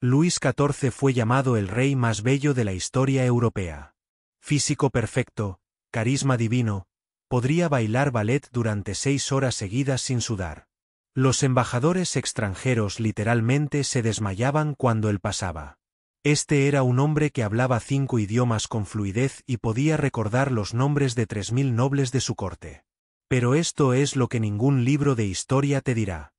Luis XIV fue llamado el rey más bello de la historia europea. Físico perfecto, carisma divino, podría bailar ballet durante 6 horas seguidas sin sudar. Los embajadores extranjeros literalmente se desmayaban cuando él pasaba. Este era un hombre que hablaba 5 idiomas con fluidez y podía recordar los nombres de 3000 nobles de su corte. Pero esto es lo que ningún libro de historia te dirá.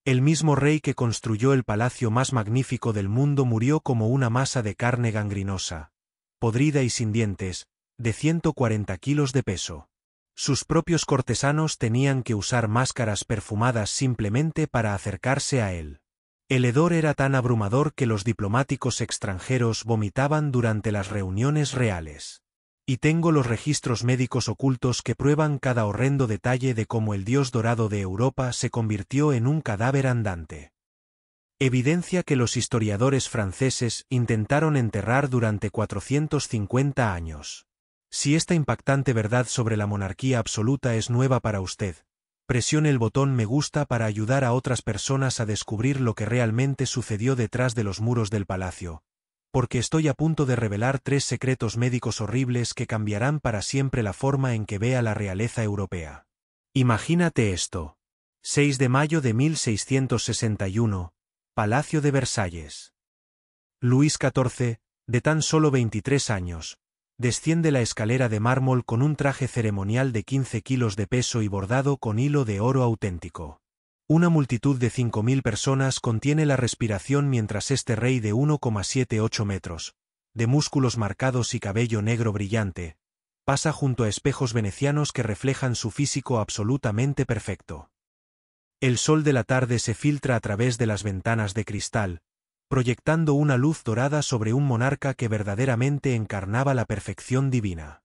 El mismo rey que construyó el palacio más magnífico del mundo murió como una masa de carne gangrinosa, podrida y sin dientes, de 140 kilos de peso. Sus propios cortesanos tenían que usar máscaras perfumadas simplemente para acercarse a él. El hedor era tan abrumador que los diplomáticos extranjeros vomitaban durante las reuniones reales. Y tengo los registros médicos ocultos que prueban cada horrendo detalle de cómo el dios dorado de Europa se convirtió en un cadáver andante. Evidencia que los historiadores franceses intentaron enterrar durante 450 años. Si esta impactante verdad sobre la monarquía absoluta es nueva para usted, presione el botón me gusta para ayudar a otras personas a descubrir lo que realmente sucedió detrás de los muros del palacio, porque estoy a punto de revelar 3 secretos médicos horribles que cambiarán para siempre la forma en que vea la realeza europea. Imagínate esto. 6 de mayo de 1661, Palacio de Versalles. Luis XIV, de tan solo 23 años, desciende la escalera de mármol con un traje ceremonial de 15 kilos de peso y bordado con hilo de oro auténtico. Una multitud de 5000 personas contiene la respiración mientras este rey de 1,78 metros, de músculos marcados y cabello negro brillante, pasa junto a espejos venecianos que reflejan su físico absolutamente perfecto. El sol de la tarde se filtra a través de las ventanas de cristal, proyectando una luz dorada sobre un monarca que verdaderamente encarnaba la perfección divina.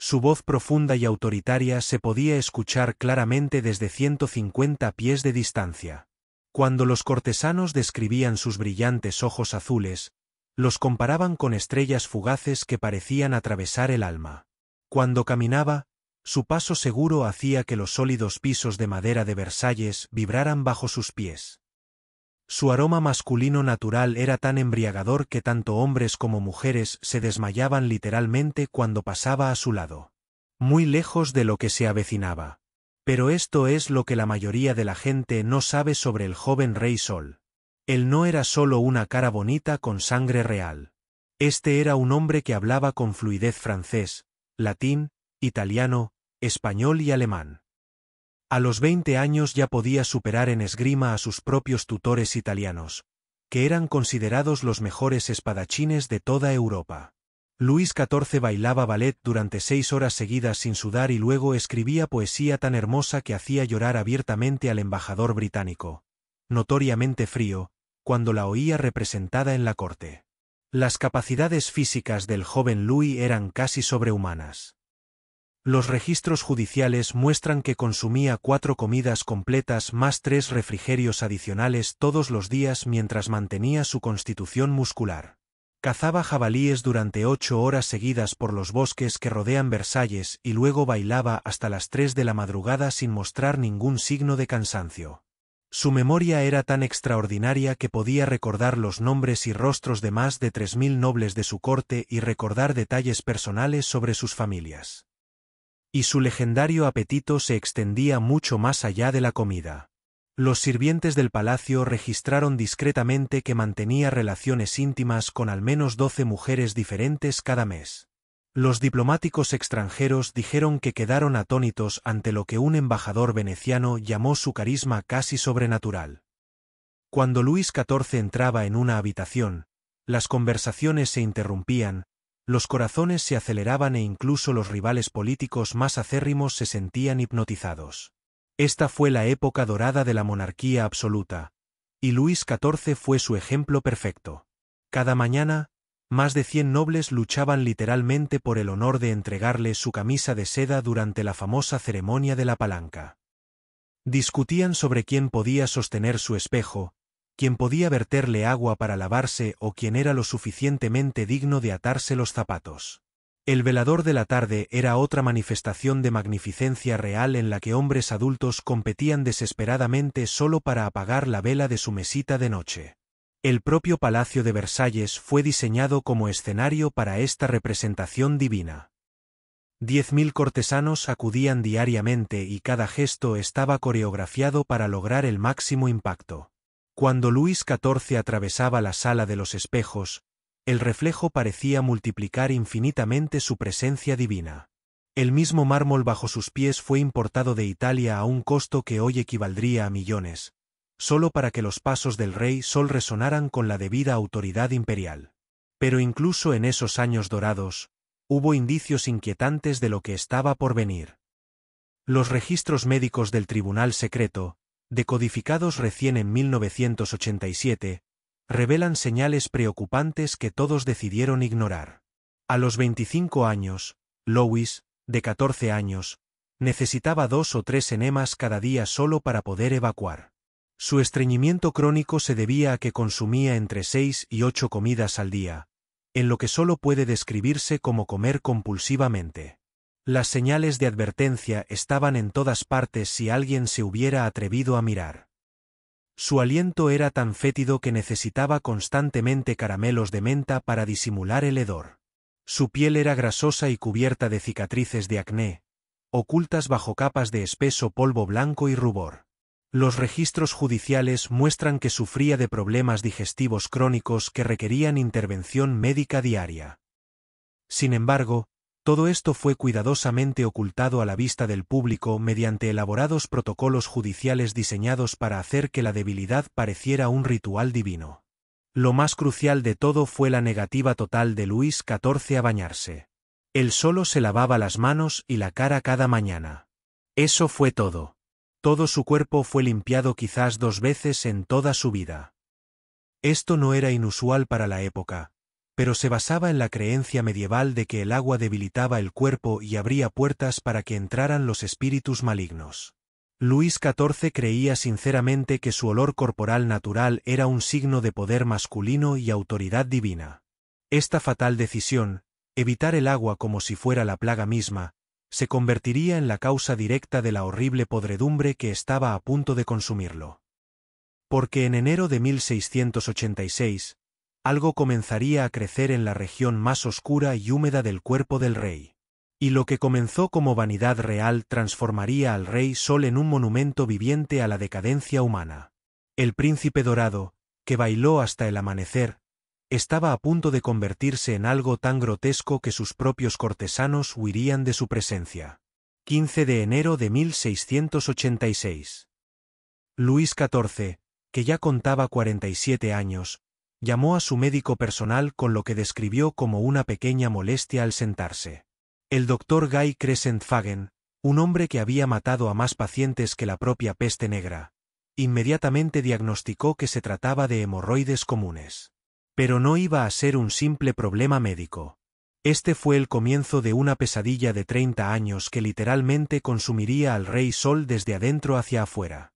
Su voz profunda y autoritaria se podía escuchar claramente desde 150 pies de distancia. Cuando los cortesanos describían sus brillantes ojos azules, los comparaban con estrellas fugaces que parecían atravesar el alma. Cuando caminaba, su paso seguro hacía que los sólidos pisos de madera de Versalles vibraran bajo sus pies. Su aroma masculino natural era tan embriagador que tanto hombres como mujeres se desmayaban literalmente cuando pasaba a su lado. Muy lejos de lo que se avecinaba. Pero esto es lo que la mayoría de la gente no sabe sobre el joven Rey Sol. Él no era solo una cara bonita con sangre real. Este era un hombre que hablaba con fluidez francés, latín, italiano, español y alemán. A los 20 años ya podía superar en esgrima a sus propios tutores italianos, que eran considerados los mejores espadachines de toda Europa. Luis XIV bailaba ballet durante 6 horas seguidas sin sudar y luego escribía poesía tan hermosa que hacía llorar abiertamente al embajador británico, notoriamente frío, cuando la oía representada en la corte. Las capacidades físicas del joven Louis eran casi sobrehumanas. Los registros judiciales muestran que consumía 4 comidas completas más 3 refrigerios adicionales todos los días mientras mantenía su constitución muscular. Cazaba jabalíes durante 8 horas seguidas por los bosques que rodean Versalles y luego bailaba hasta las 3 de la madrugada sin mostrar ningún signo de cansancio. Su memoria era tan extraordinaria que podía recordar los nombres y rostros de más de 3000 nobles de su corte y recordar detalles personales sobre sus familias. Y su legendario apetito se extendía mucho más allá de la comida. Los sirvientes del palacio registraron discretamente que mantenía relaciones íntimas con al menos 12 mujeres diferentes cada mes. Los diplomáticos extranjeros dijeron que quedaron atónitos ante lo que un embajador veneciano llamó su carisma casi sobrenatural. Cuando Luis XIV entraba en una habitación, las conversaciones se interrumpían, los corazones se aceleraban e incluso los rivales políticos más acérrimos se sentían hipnotizados. Esta fue la época dorada de la monarquía absoluta, y Luis XIV fue su ejemplo perfecto. Cada mañana, más de 100 nobles luchaban literalmente por el honor de entregarle su camisa de seda durante la famosa ceremonia de la palanca. Discutían sobre quién podía sostener su espejo, quién podía verterle agua para lavarse o quién era lo suficientemente digno de atarse los zapatos. El velador de la tarde era otra manifestación de magnificencia real en la que hombres adultos competían desesperadamente solo para apagar la vela de su mesita de noche. El propio Palacio de Versalles fue diseñado como escenario para esta representación divina. 10.000 cortesanos acudían diariamente y cada gesto estaba coreografiado para lograr el máximo impacto. Cuando Luis XIV atravesaba la sala de los espejos, el reflejo parecía multiplicar infinitamente su presencia divina. El mismo mármol bajo sus pies fue importado de Italia a un costo que hoy equivaldría a millones, solo para que los pasos del Rey Sol resonaran con la debida autoridad imperial. Pero incluso en esos años dorados, hubo indicios inquietantes de lo que estaba por venir. Los registros médicos del Tribunal Secreto, decodificados recién en 1987, revelan señales preocupantes que todos decidieron ignorar. A los 25 años, Louis, de 14 años, necesitaba 2 o 3 enemas cada día solo para poder evacuar. Su estreñimiento crónico se debía a que consumía entre 6 y 8 comidas al día, en lo que solo puede describirse como comer compulsivamente. Las señales de advertencia estaban en todas partes si alguien se hubiera atrevido a mirar. Su aliento era tan fétido que necesitaba constantemente caramelos de menta para disimular el hedor. Su piel era grasosa y cubierta de cicatrices de acné, ocultas bajo capas de espeso polvo blanco y rubor. Los registros judiciales muestran que sufría de problemas digestivos crónicos que requerían intervención médica diaria. Sin embargo, todo esto fue cuidadosamente ocultado a la vista del público mediante elaborados protocolos judiciales diseñados para hacer que la debilidad pareciera un ritual divino. Lo más crucial de todo fue la negativa total de Luis XIV a bañarse. Él solo se lavaba las manos y la cara cada mañana. Eso fue todo. Todo su cuerpo fue limpiado quizás 2 veces en toda su vida. Esto no era inusual para la época, pero se basaba en la creencia medieval de que el agua debilitaba el cuerpo y abría puertas para que entraran los espíritus malignos. Luis XIV creía sinceramente que su olor corporal natural era un signo de poder masculino y autoridad divina. Esta fatal decisión, evitar el agua como si fuera la plaga misma, se convertiría en la causa directa de la horrible podredumbre que estaba a punto de consumirlo. Porque en enero de 1686, algo comenzaría a crecer en la región más oscura y húmeda del cuerpo del rey. Y lo que comenzó como vanidad real transformaría al Rey Sol en un monumento viviente a la decadencia humana. El príncipe dorado, que bailó hasta el amanecer, estaba a punto de convertirse en algo tan grotesco que sus propios cortesanos huirían de su presencia. 15 de enero de 1686. Luis XIV, que ya contaba 47 años, llamó a su médico personal con lo que describió como una pequeña molestia al sentarse. El doctor Guy Crescent Fagen, un hombre que había matado a más pacientes que la propia peste negra, inmediatamente diagnosticó que se trataba de hemorroides comunes. Pero no iba a ser un simple problema médico. Este fue el comienzo de una pesadilla de 30 años que literalmente consumiría al Rey Sol desde adentro hacia afuera.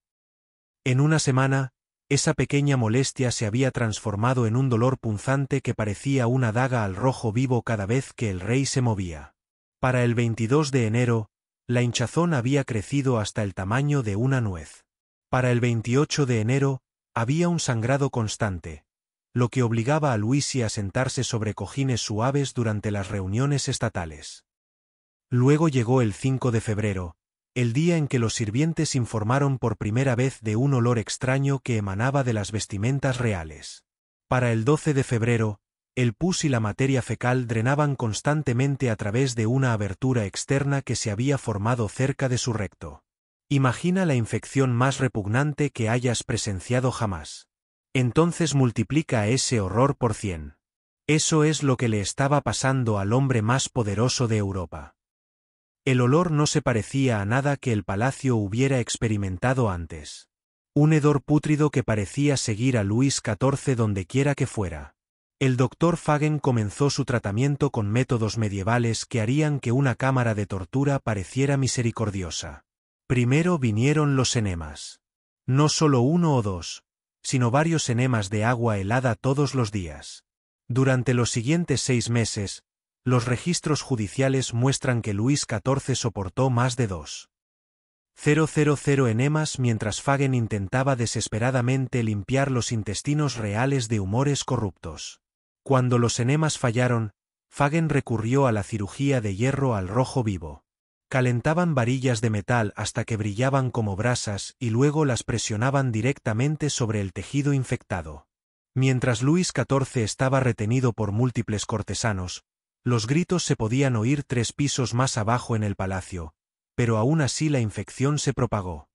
En una semana, esa pequeña molestia se había transformado en un dolor punzante que parecía una daga al rojo vivo cada vez que el rey se movía. Para el 22 de enero, la hinchazón había crecido hasta el tamaño de una nuez. Para el 28 de enero, había un sangrado constante, lo que obligaba a Luisi a sentarse sobre cojines suaves durante las reuniones estatales. Luego llegó el 5 de febrero, el día en que los sirvientes informaron por primera vez de un olor extraño que emanaba de las vestimentas reales. Para el 12 de febrero, el pus y la materia fecal drenaban constantemente a través de una abertura externa que se había formado cerca de su recto. Imagina la infección más repugnante que hayas presenciado jamás. Entonces multiplica ese horror por 100. Eso es lo que le estaba pasando al hombre más poderoso de Europa. El olor no se parecía a nada que el palacio hubiera experimentado antes. Un hedor pútrido que parecía seguir a Luis XIV dondequiera que fuera. El doctor Fagen comenzó su tratamiento con métodos medievales que harían que una cámara de tortura pareciera misericordiosa. Primero vinieron los enemas. No solo 1 o 2, sino varios enemas de agua helada todos los días. Durante los siguientes 6 meses, los registros judiciales muestran que Luis XIV soportó más de 2. 000 enemas mientras Fagen intentaba desesperadamente limpiar los intestinos reales de humores corruptos. Cuando los enemas fallaron, Fagen recurrió a la cirugía de hierro al rojo vivo. Calentaban varillas de metal hasta que brillaban como brasas y luego las presionaban directamente sobre el tejido infectado. Mientras Luis XIV estaba retenido por múltiples cortesanos, los gritos se podían oír 3 pisos más abajo en el palacio, pero aún así la infección se propagó.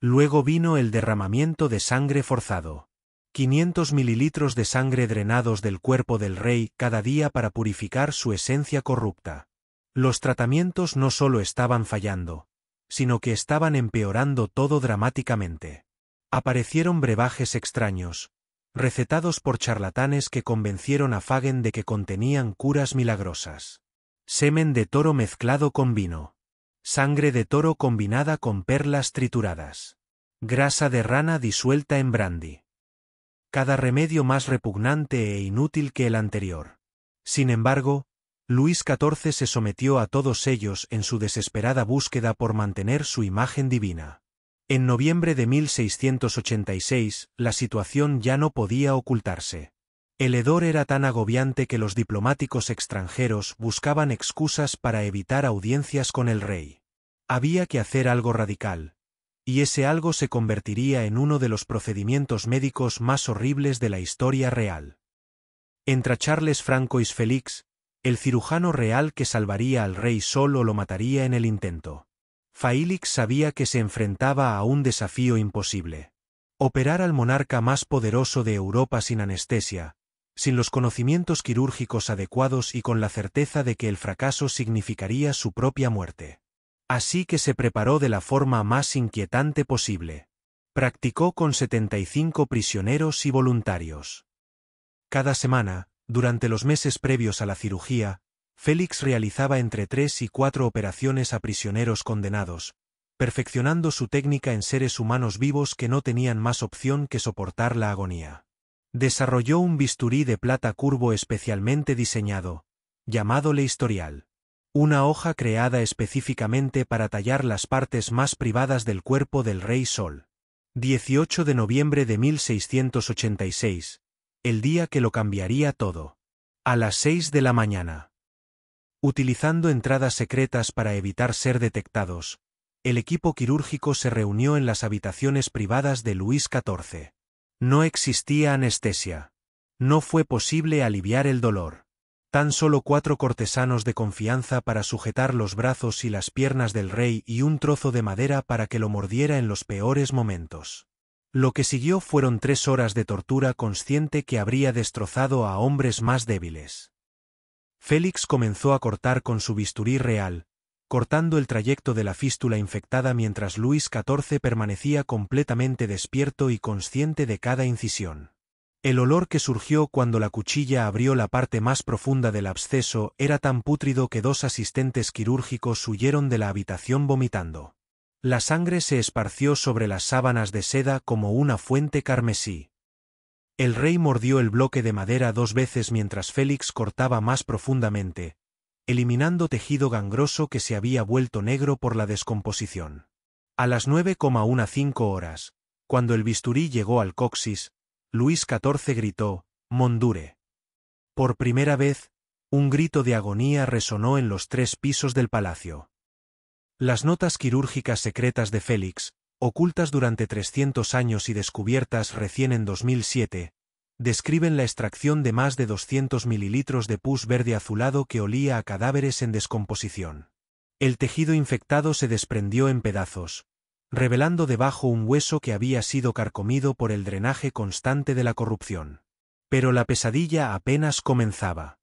Luego vino el derramamiento de sangre forzado. 500 mililitros de sangre drenados del cuerpo del rey cada día para purificar su esencia corrupta. Los tratamientos no solo estaban fallando, sino que estaban empeorando todo dramáticamente. Aparecieron brebajes extraños, recetados por charlatanes que convencieron a Fagen de que contenían curas milagrosas. Semen de toro mezclado con vino. Sangre de toro combinada con perlas trituradas. Grasa de rana disuelta en brandy. Cada remedio más repugnante e inútil que el anterior. Sin embargo, Luis XIV se sometió a todos ellos en su desesperada búsqueda por mantener su imagen divina. En noviembre de 1686, la situación ya no podía ocultarse. El hedor era tan agobiante que los diplomáticos extranjeros buscaban excusas para evitar audiencias con el rey. Había que hacer algo radical, y ese algo se convertiría en uno de los procedimientos médicos más horribles de la historia real. Entre Charles Francois Félix, el cirujano real que salvaría al rey Sol o lo mataría en el intento. Félix sabía que se enfrentaba a un desafío imposible. Operar al monarca más poderoso de Europa sin anestesia, sin los conocimientos quirúrgicos adecuados y con la certeza de que el fracaso significaría su propia muerte. Así que se preparó de la forma más inquietante posible. Practicó con 75 prisioneros y voluntarios. Cada semana, durante los meses previos a la cirugía, Félix realizaba entre 3 y 4 operaciones a prisioneros condenados, perfeccionando su técnica en seres humanos vivos que no tenían más opción que soportar la agonía. Desarrolló un bisturí de plata curvo especialmente diseñado, llamado Le Historial. Una hoja creada específicamente para tallar las partes más privadas del cuerpo del rey Sol. 18 de noviembre de 1686. El día que lo cambiaría todo. A las 6 de la mañana. Utilizando entradas secretas para evitar ser detectados, el equipo quirúrgico se reunió en las habitaciones privadas de Luis XIV. No existía anestesia. No fue posible aliviar el dolor. Tan solo 4 cortesanos de confianza para sujetar los brazos y las piernas del rey y un trozo de madera para que lo mordiera en los peores momentos. Lo que siguió fueron 3 horas de tortura consciente que habría destrozado a hombres más débiles. Félix comenzó a cortar con su bisturí real, cortando el trayecto de la fístula infectada mientras Luis XIV permanecía completamente despierto y consciente de cada incisión. El olor que surgió cuando la cuchilla abrió la parte más profunda del absceso era tan pútrido que 2 asistentes quirúrgicos huyeron de la habitación vomitando. La sangre se esparció sobre las sábanas de seda como una fuente carmesí. El rey mordió el bloque de madera 2 veces mientras Félix cortaba más profundamente, eliminando tejido gangroso que se había vuelto negro por la descomposición. A las 9:15 horas, cuando el bisturí llegó al coxis, Luis XIV gritó, «Mondure». Por primera vez, un grito de agonía resonó en los 3 pisos del palacio. Las notas quirúrgicas secretas de Félix, ocultas durante 300 años y descubiertas recién en 2007, describen la extracción de más de 200 mililitros de pus verde azulado que olía a cadáveres en descomposición. El tejido infectado se desprendió en pedazos, revelando debajo un hueso que había sido carcomido por el drenaje constante de la corrupción. Pero la pesadilla apenas comenzaba.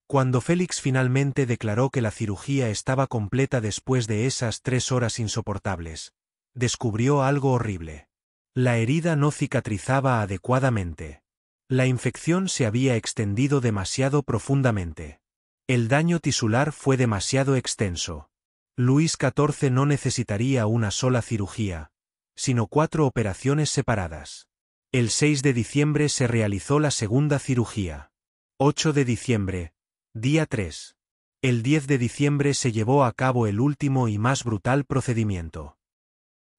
Cuando Félix finalmente declaró que la cirugía estaba completa después de esas 3 horas insoportables, descubrió algo horrible. La herida no cicatrizaba adecuadamente. La infección se había extendido demasiado profundamente. El daño tisular fue demasiado extenso. Luis XIV no necesitaría una sola cirugía, sino 4 operaciones separadas. El 6 de diciembre se realizó la segunda cirugía. 8 de diciembre, día 3. El 10 de diciembre se llevó a cabo el último y más brutal procedimiento.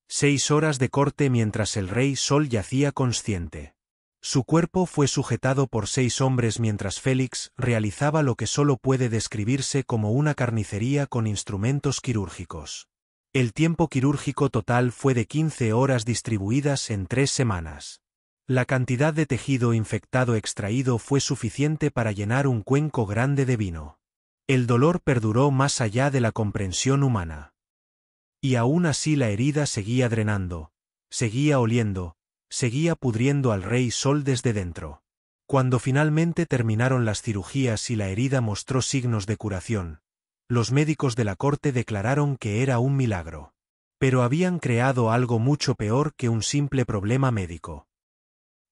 6 horas de corte mientras el rey Sol yacía consciente. Su cuerpo fue sujetado por 6 hombres mientras Félix realizaba lo que solo puede describirse como una carnicería con instrumentos quirúrgicos. El tiempo quirúrgico total fue de 15 horas distribuidas en 3 semanas. La cantidad de tejido infectado extraído fue suficiente para llenar un cuenco grande de vino. El dolor perduró más allá de la comprensión humana. Y aún así la herida seguía drenando, seguía oliendo, seguía pudriendo al rey Sol desde dentro. Cuando finalmente terminaron las cirugías y la herida mostró signos de curación, los médicos de la corte declararon que era un milagro. Pero habían creado algo mucho peor que un simple problema médico.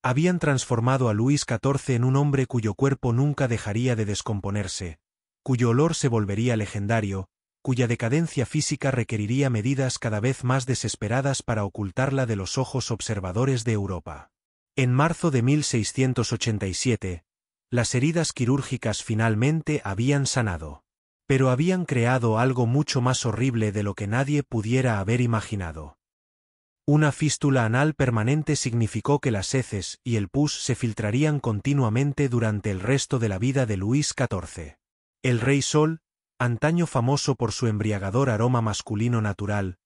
Habían transformado a Luis XIV en un hombre cuyo cuerpo nunca dejaría de descomponerse, cuyo olor se volvería legendario, cuya decadencia física requeriría medidas cada vez más desesperadas para ocultarla de los ojos observadores de Europa. En marzo de 1687, las heridas quirúrgicas finalmente habían sanado. Pero habían creado algo mucho más horrible de lo que nadie pudiera haber imaginado. Una fístula anal permanente significó que las heces y el pus se filtrarían continuamente durante el resto de la vida de Luis XIV. El rey Sol, antaño famoso por su embriagador aroma masculino natural,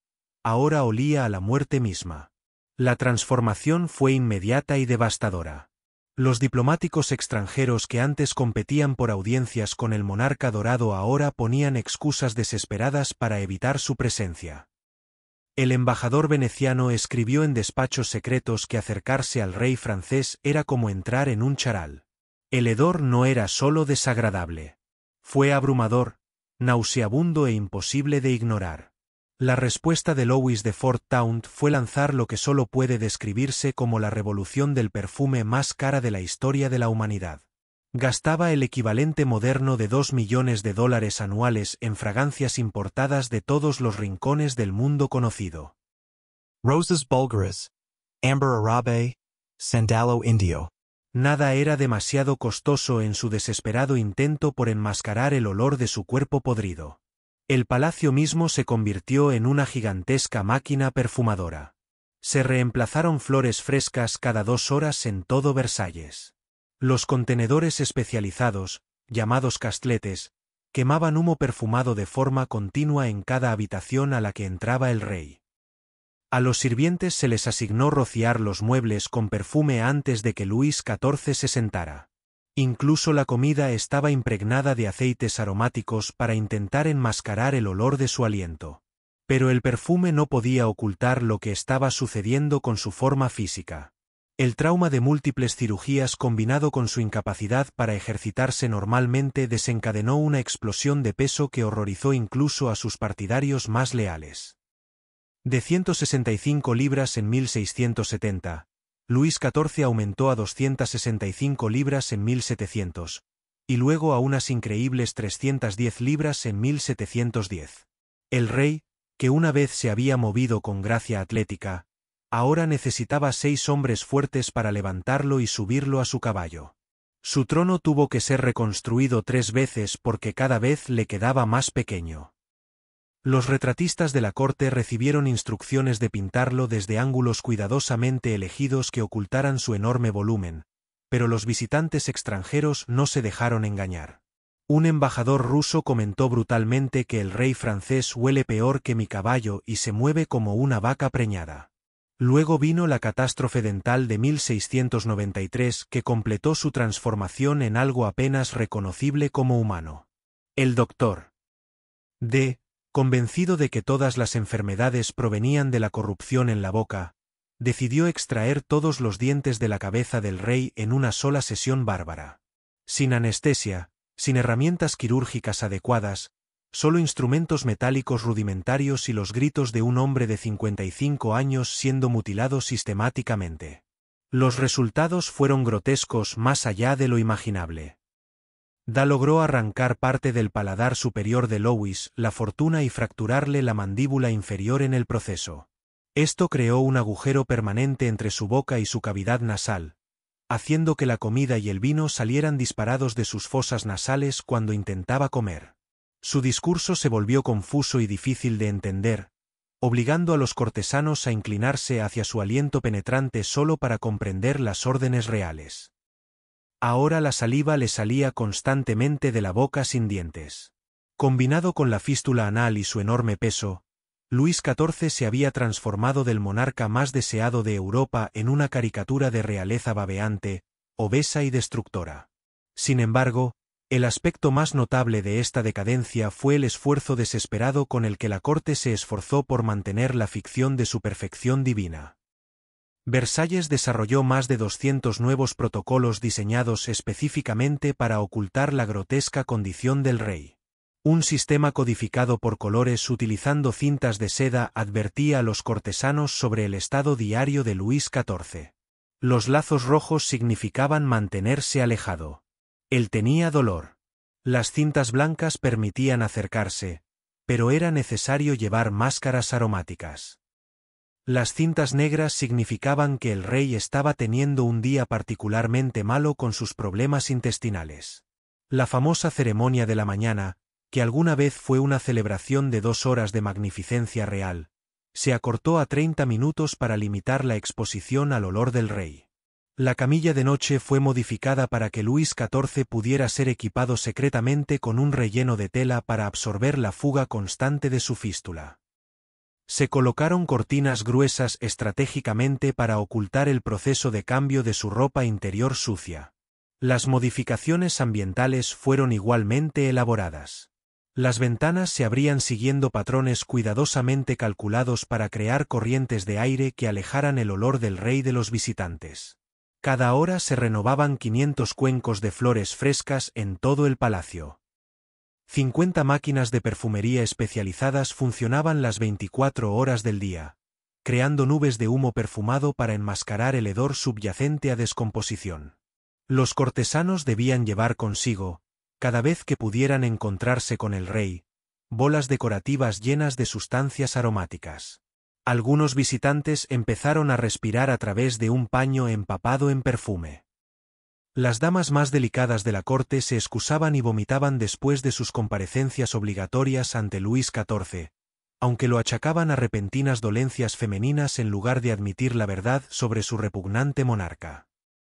ahora olía a la muerte misma. La transformación fue inmediata y devastadora. Los diplomáticos extranjeros que antes competían por audiencias con el monarca dorado ahora ponían excusas desesperadas para evitar su presencia. El embajador veneciano escribió en despachos secretos que acercarse al rey francés era como entrar en un charal. El hedor no era solo desagradable. Fue abrumador, nauseabundo e imposible de ignorar. La respuesta de Louis de Fort Taunt fue lanzar lo que solo puede describirse como la revolución del perfume más cara de la historia de la humanidad. Gastaba el equivalente moderno de $2 millones anuales en fragancias importadas de todos los rincones del mundo conocido. Roses Bulgaris, Amber Arabe, Sandalo Indio. Nada era demasiado costoso en su desesperado intento por enmascarar el olor de su cuerpo podrido. El palacio mismo se convirtió en una gigantesca máquina perfumadora. Se reemplazaron flores frescas cada 2 horas en todo Versalles. Los contenedores especializados, llamados castletes, quemaban humo perfumado de forma continua en cada habitación a la que entraba el rey. A los sirvientes se les asignó rociar los muebles con perfume antes de que Luis XIV se sentara. Incluso la comida estaba impregnada de aceites aromáticos para intentar enmascarar el olor de su aliento. Pero el perfume no podía ocultar lo que estaba sucediendo con su forma física. El trauma de múltiples cirugías combinado con su incapacidad para ejercitarse normalmente desencadenó una explosión de peso que horrorizó incluso a sus partidarios más leales. De 165 libras en 1670, Luis XIV aumentó a 265 libras en 1700, y luego a unas increíbles 310 libras en 1710. El rey, que una vez se había movido con gracia atlética, ahora necesitaba 6 hombres fuertes para levantarlo y subirlo a su caballo. Su trono tuvo que ser reconstruido 3 veces porque cada vez le quedaba más pequeño. Los retratistas de la corte recibieron instrucciones de pintarlo desde ángulos cuidadosamente elegidos que ocultaran su enorme volumen, pero los visitantes extranjeros no se dejaron engañar. Un embajador ruso comentó brutalmente que el rey francés huele peor que mi caballo y se mueve como una vaca preñada. Luego vino la catástrofe dental de 1693 que completó su transformación en algo apenas reconocible como humano. El doctor D., convencido de que todas las enfermedades provenían de la corrupción en la boca, decidió extraer todos los dientes de la cabeza del rey en una sola sesión bárbara. Sin anestesia, sin herramientas quirúrgicas adecuadas, solo instrumentos metálicos rudimentarios y los gritos de un hombre de 55 años siendo mutilado sistemáticamente. Los resultados fueron grotescos más allá de lo imaginable. Da logró arrancar parte del paladar superior de Louis la fortuna y fracturarle la mandíbula inferior en el proceso. Esto creó un agujero permanente entre su boca y su cavidad nasal, haciendo que la comida y el vino salieran disparados de sus fosas nasales cuando intentaba comer. Su discurso se volvió confuso y difícil de entender, obligando a los cortesanos a inclinarse hacia su aliento penetrante solo para comprender las órdenes reales. Ahora la saliva le salía constantemente de la boca sin dientes. Combinado con la fístula anal y su enorme peso, Luis XIV se había transformado del monarca más deseado de Europa en una caricatura de realeza babeante, obesa y destructora. Sin embargo, el aspecto más notable de esta decadencia fue el esfuerzo desesperado con el que la corte se esforzó por mantener la ficción de su perfección divina. Versalles desarrolló más de 200 nuevos protocolos diseñados específicamente para ocultar la grotesca condición del rey. Un sistema codificado por colores utilizando cintas de seda advertía a los cortesanos sobre el estado diario de Luis XIV. Los lazos rojos significaban mantenerse alejado. Él tenía dolor. Las cintas blancas permitían acercarse, pero era necesario llevar máscaras aromáticas. Las cintas negras significaban que el rey estaba teniendo un día particularmente malo con sus problemas intestinales. La famosa ceremonia de la mañana, que alguna vez fue una celebración de 2 horas de magnificencia real, se acortó a 30 minutos para limitar la exposición al olor del rey. La camilla de noche fue modificada para que Luis XIV pudiera ser equipado secretamente con un relleno de tela para absorber la fuga constante de su fístula. Se colocaron cortinas gruesas estratégicamente para ocultar el proceso de cambio de su ropa interior sucia. Las modificaciones ambientales fueron igualmente elaboradas. Las ventanas se abrían siguiendo patrones cuidadosamente calculados para crear corrientes de aire que alejaran el olor del rey de los visitantes. Cada hora se renovaban 500 cuencos de flores frescas en todo el palacio. 50 máquinas de perfumería especializadas funcionaban las 24 horas del día, creando nubes de humo perfumado para enmascarar el hedor subyacente a descomposición. Los cortesanos debían llevar consigo, cada vez que pudieran encontrarse con el rey, bolas decorativas llenas de sustancias aromáticas. Algunos visitantes empezaron a respirar a través de un paño empapado en perfume. Las damas más delicadas de la corte se excusaban y vomitaban después de sus comparecencias obligatorias ante Luis XIV, aunque lo achacaban a repentinas dolencias femeninas en lugar de admitir la verdad sobre su repugnante monarca.